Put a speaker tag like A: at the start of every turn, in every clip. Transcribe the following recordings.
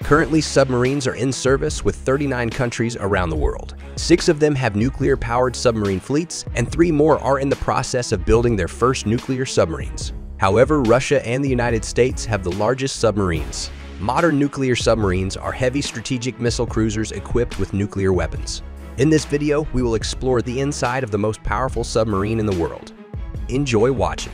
A: Currently, submarines are in service with 39 countries around the world. 6 of them have nuclear-powered submarine fleets, and 3 more are in the process of building their first nuclear submarines. However, Russia and the United States have the largest submarines. Modern nuclear submarines are heavy strategic missile cruisers equipped with nuclear weapons. In this video, we will explore the inside of the most powerful submarine in the world. Enjoy watching.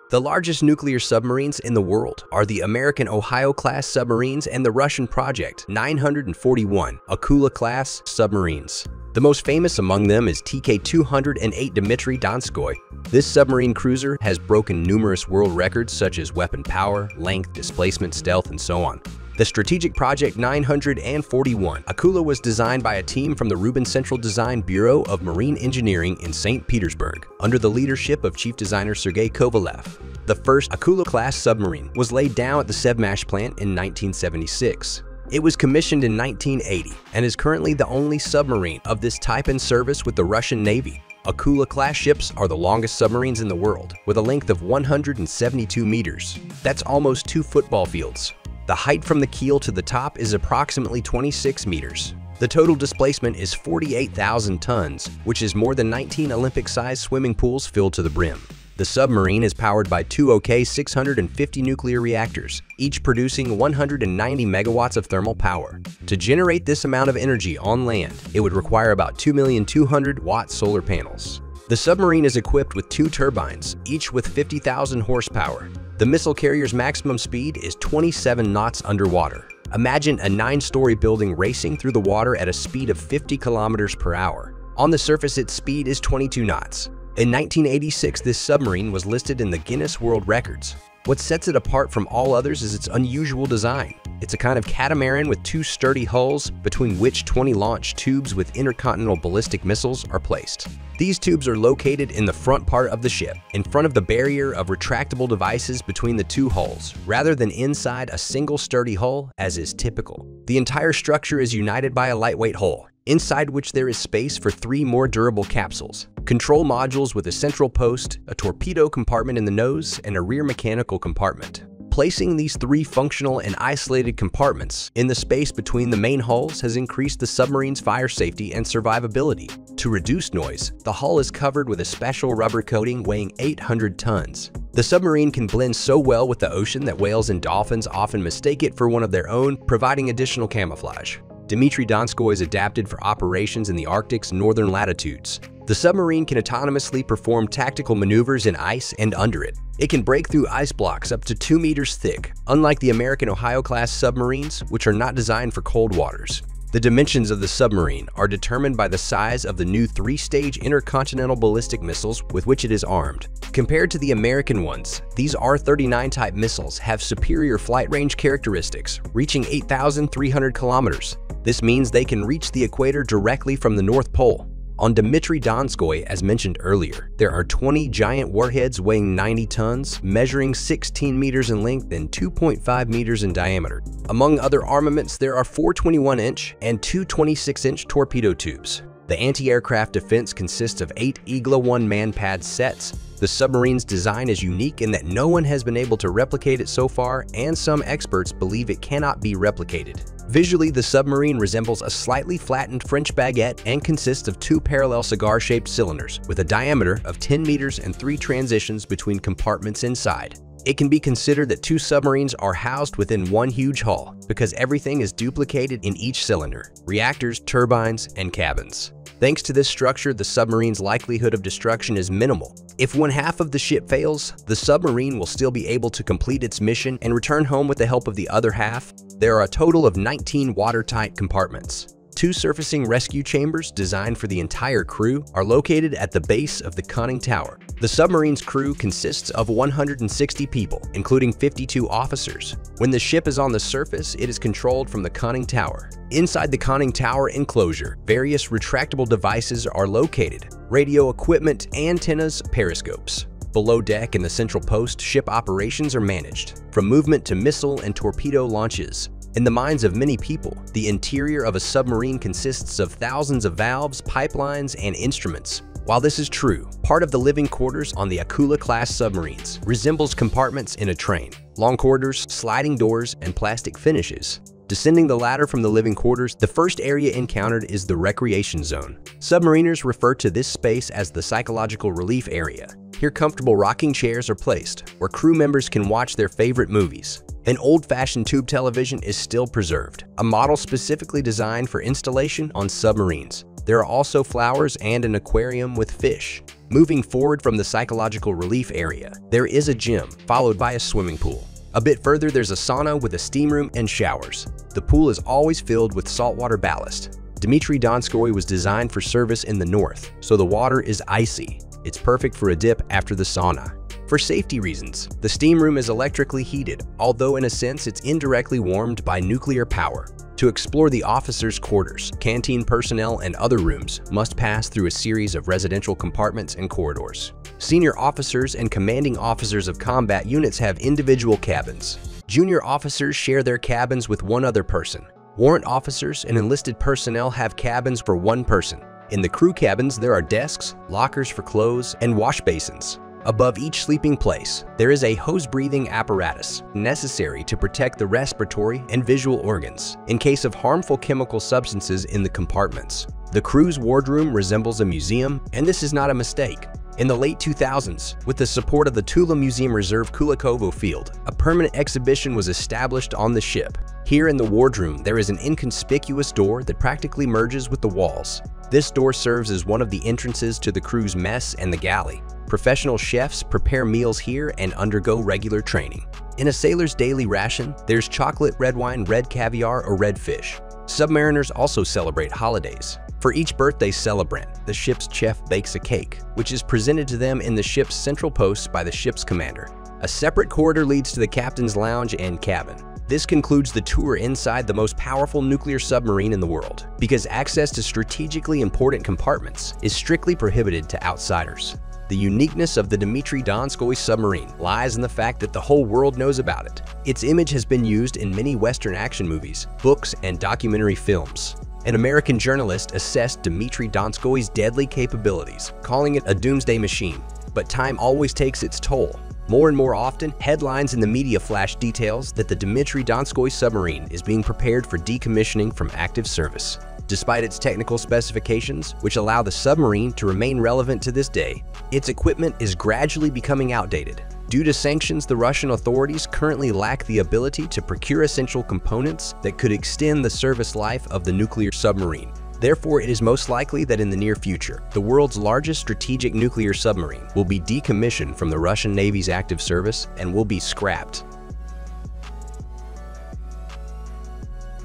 A: The largest nuclear submarines in the world are the American Ohio-class submarines and the Russian Project 941 Akula-class submarines. The most famous among them is TK-208 Dmitry Donskoy. This submarine cruiser has broken numerous world records such as weapon power, length, displacement, stealth, and so on. The Strategic Project 941 Akula was designed by a team from the Rubin Central Design Bureau of Marine Engineering in St. Petersburg, under the leadership of Chief Designer Sergei Kovalev. The first Akula-class submarine was laid down at the Submarine plant in 1976. It was commissioned in 1980 and is currently the only submarine of this type in service with the Russian Navy. Akula-class ships are the longest submarines in the world, with a length of 172 meters. That's almost 2 football fields. The height from the keel to the top is approximately 26 meters. The total displacement is 48,000 tons, which is more than 19 Olympic-sized swimming pools filled to the brim. The submarine is powered by 2 OK-650 nuclear reactors, each producing 190 megawatts of thermal power. To generate this amount of energy on land, it would require about 2,200,000-watt solar panels. The submarine is equipped with 2 turbines, each with 50,000 horsepower. The missile carrier's maximum speed is 27 knots underwater. Imagine a 9-story building racing through the water at a speed of 50 kilometers per hour. On the surface, its speed is 22 knots. In 1986, this submarine was listed in the Guinness World Records. What sets it apart from all others is its unusual design. It's a kind of catamaran with 2 sturdy hulls, between which 20 launch tubes with intercontinental ballistic missiles are placed. These tubes are located in the front part of the ship, in front of the barrier of retractable devices between the 2 hulls, rather than inside a single sturdy hull, as is typical. The entire structure is united by a lightweight hull, inside which there is space for 3 more durable capsules, control modules with a central post, a torpedo compartment in the nose, and a rear mechanical compartment. Placing these 3 functional and isolated compartments in the space between the main hulls has increased the submarine's fire safety and survivability. To reduce noise, the hull is covered with a special rubber coating weighing 800 tons. The submarine can blend so well with the ocean that whales and dolphins often mistake it for one of their own, providing additional camouflage. Dmitry Donskoy is adapted for operations in the Arctic's northern latitudes. The submarine can autonomously perform tactical maneuvers in ice and under it. It can break through ice blocks up to 2 meters thick, unlike the American Ohio-class submarines, which are not designed for cold waters. The dimensions of the submarine are determined by the size of the new 3-stage intercontinental ballistic missiles with which it is armed. Compared to the American ones, these R-39 type missiles have superior flight range characteristics, reaching 8,300 kilometers. This means they can reach the equator directly from the North Pole. On Dmitry Donskoy, as mentioned earlier, there are 20 giant warheads weighing 90 tons, measuring 16 meters in length and 2.5 meters in diameter. Among other armaments, there are 4 21-inch and 2 26-inch torpedo tubes. The anti-aircraft defense consists of 8 Igla-1 man-pad sets. The submarine's design is unique in that no one has been able to replicate it so far, and some experts believe it cannot be replicated. Visually, the submarine resembles a slightly flattened French baguette and consists of 2 parallel cigar-shaped cylinders with a diameter of 10 meters and 3 transitions between compartments inside. It can be considered that 2 submarines are housed within one huge hull because everything is duplicated in each cylinder: reactors, turbines, and cabins. Thanks to this structure, the submarine's likelihood of destruction is minimal. If one half of the ship fails, the submarine will still be able to complete its mission and return home with the help of the other half. There are a total of 19 watertight compartments. 2 surfacing rescue chambers designed for the entire crew are located at the base of the conning tower. The submarine's crew consists of 160 people, including 52 officers. When the ship is on the surface, it is controlled from the conning tower. Inside the conning tower enclosure, various retractable devices are located: radio equipment, antennas, periscopes. Below deck in the central post, ship operations are managed, from movement to missile and torpedo launches. In the minds of many people, the interior of a submarine consists of thousands of valves, pipelines, and instruments. While this is true, part of the living quarters on the Akula-class submarines resembles compartments in a train. Long corridors, sliding doors, and plastic finishes. Descending the ladder from the living quarters, the first area encountered is the recreation zone. Submariners refer to this space as the psychological relief area. Here, comfortable rocking chairs are placed, where crew members can watch their favorite movies. An old-fashioned tube television is still preserved, a model specifically designed for installation on submarines. There are also flowers and an aquarium with fish. Moving forward from the psychological relief area, there is a gym, followed by a swimming pool. A bit further, there's a sauna with a steam room and showers. The pool is always filled with saltwater ballast. Dmitry Donskoy was designed for service in the north, so the water is icy. It's perfect for a dip after the sauna. For safety reasons, the steam room is electrically heated, although in a sense it's indirectly warmed by nuclear power. To explore the officers' quarters, canteen personnel and other rooms must pass through a series of residential compartments and corridors. Senior officers and commanding officers of combat units have individual cabins. Junior officers share their cabins with one other person. Warrant officers and enlisted personnel have cabins for one person. In the crew cabins, there are desks, lockers for clothes, and wash basins. Above each sleeping place, there is a hose-breathing apparatus necessary to protect the respiratory and visual organs in case of harmful chemical substances in the compartments. The crew's wardroom resembles a museum, and this is not a mistake. In the late 2000s, with the support of the Tula Museum Reserve Kulikovo Field, a permanent exhibition was established on the ship. Here in the wardroom, there is an inconspicuous door that practically merges with the walls. This door serves as one of the entrances to the crew's mess and the galley. Professional chefs prepare meals here and undergo regular training. In a sailor's daily ration, there's chocolate, red wine, red caviar, or red fish. Submariners also celebrate holidays. For each birthday celebrant, the ship's chef bakes a cake, which is presented to them in the ship's central post by the ship's commander. A separate corridor leads to the captain's lounge and cabin. This concludes the tour inside the most powerful nuclear submarine in the world, because access to strategically important compartments is strictly prohibited to outsiders. The uniqueness of the Dmitry Donskoy submarine lies in the fact that the whole world knows about it. Its image has been used in many Western action movies, books, and documentary films. An American journalist assessed Dmitry Donskoy's deadly capabilities, calling it a doomsday machine. But time always takes its toll. More and more often, headlines in the media flash details that the Dmitry Donskoy submarine is being prepared for decommissioning from active service. Despite its technical specifications, which allow the submarine to remain relevant to this day, its equipment is gradually becoming outdated. Due to sanctions, the Russian authorities currently lack the ability to procure essential components that could extend the service life of the nuclear submarine. Therefore, it is most likely that in the near future, the world's largest strategic nuclear submarine will be decommissioned from the Russian Navy's active service and will be scrapped.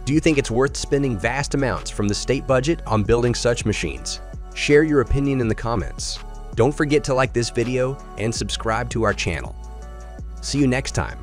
A: Do you think it's worth spending vast amounts from the state budget on building such machines? Share your opinion in the comments. Don't forget to like this video and subscribe to our channel. See you next time.